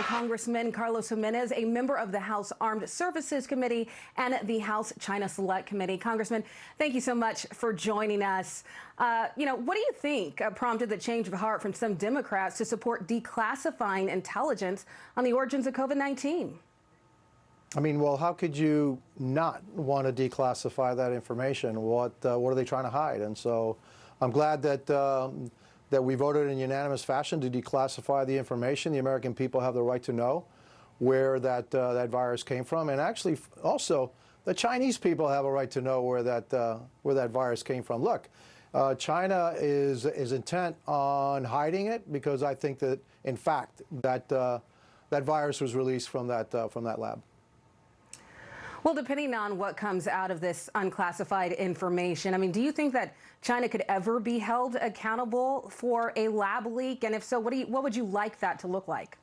Congressman Carlos Gimenez, a member of the House Armed Services Committee and the House China Select Committee. Congressman, thank you so much for joining us. What do you think prompted the change of heart from some Democrats to support declassifying intelligence on the origins of COVID-19? I mean, well, how could you not want to declassify that information? What are they trying to hide? And so I'm glad that that we voted in unanimous fashion to declassify the information. The American people have the right to know where that virus came from, and actually also the Chinese people have a right to know where that virus came from. Look, China is intent on hiding it because I think that in fact that virus was released from that lab. Well, depending on what comes out of this unclassified information, I mean, do you think that China could ever be held accountable for a lab leak? And if so, what would you like that to look like?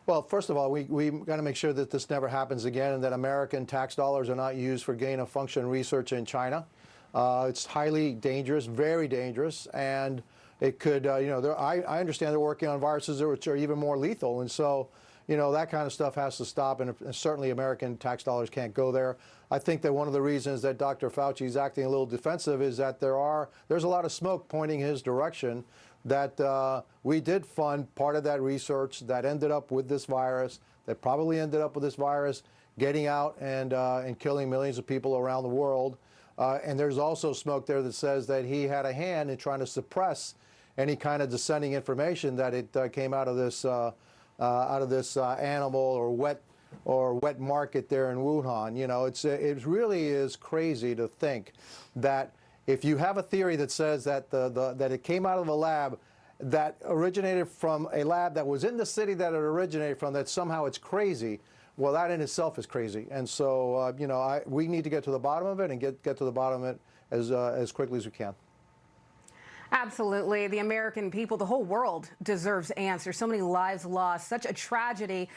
Well, first of all, we got to make sure that this never happens again and that American tax dollars are not used for gain-of-function research in China. It's highly dangerous, very dangerous, and it could, I understand they're working on viruses which are even more lethal, and so that kind of stuff has to stop, and certainly American tax dollars can't go there. I think that one of the reasons that Dr. Fauci is acting a little defensive is that there's a lot of smoke pointing his direction, that we did fund part of that research that ended up with this virus, that probably ended up with this virus getting out and killing millions of people around the world. And there's also smoke there that says that he had a hand in trying to suppress any kind of dissenting information that it came out of this animal or wet market there in Wuhan. It really is crazy to think that if you have a theory that says that that it came out of a lab that originated from a lab that was in the city that it originated from, that somehow it's crazy. Well, that in itself is crazy, and so we need to get to the bottom of it and get to the bottom of it as quickly as we can. Absolutely. The American people, the whole world deserves answers. So many lives lost, such a tragedy.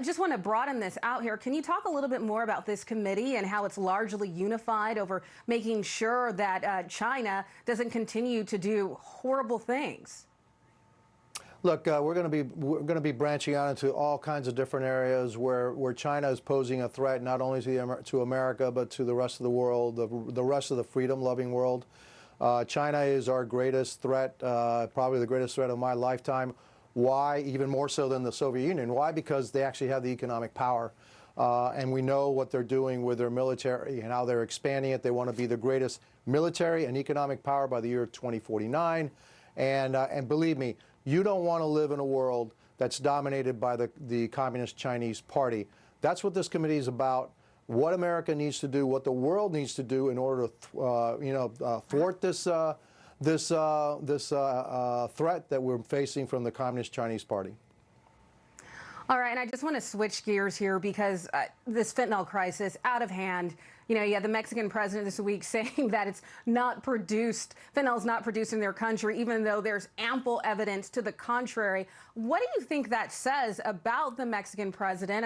Just want to broaden this out here. Can you talk a little bit more about this committee and how it's largely unified over making sure that China doesn't continue to do horrible things? Look, we're going to be branching out into all kinds of different areas where China is posing a threat not only to America but to the rest of the world, the rest of the freedom-loving world. China is our greatest threat, probably the greatest threat of my lifetime. Why? Even more so than the Soviet Union. Why? Because they actually have the economic power. And we know what they're doing with their military and how they're expanding it. They want to be the greatest military and economic power by the year 2049. And believe me, you don't want to live in a world that's dominated by the Communist Chinese Party. That's what this committee is about. What America needs to do, what the world needs to do in order to, thwart this threat that we're facing from the Communist Chinese Party. All right, and I just want to switch gears here because this fentanyl crisis out of hand. You had the Mexican president this week saying that it's not produced, fentanyl is not produced in their country, even though there's ample evidence to the contrary. What do you think that says about the Mexican president?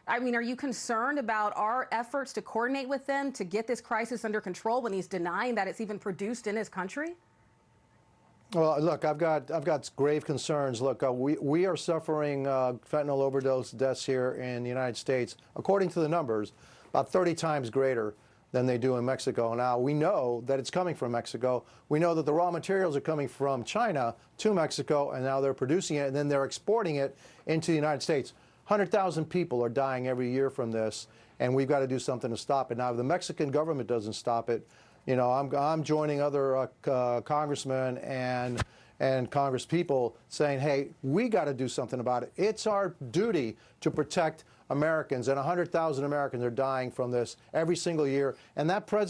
I mean, are you concerned about our efforts to coordinate with them to get this crisis under control when he's denying that it's even produced in his country? Well, look, I've got grave concerns. Look, we are suffering fentanyl overdose deaths here in the United States, according to the numbers, about 30 times greater than they do in Mexico. Now, we know that it's coming from Mexico. We know that the raw materials are coming from China to Mexico, and now they're producing it, and then they're exporting it into the United States. 100,000 people are dying every year from this, and we've got to do something to stop it. Now, if the Mexican government doesn't stop it, I'm joining other congressmen and Congress people saying, hey, we got to do something about it. It's our duty to protect Americans, and 100,000 Americans are dying from this every single year, and that president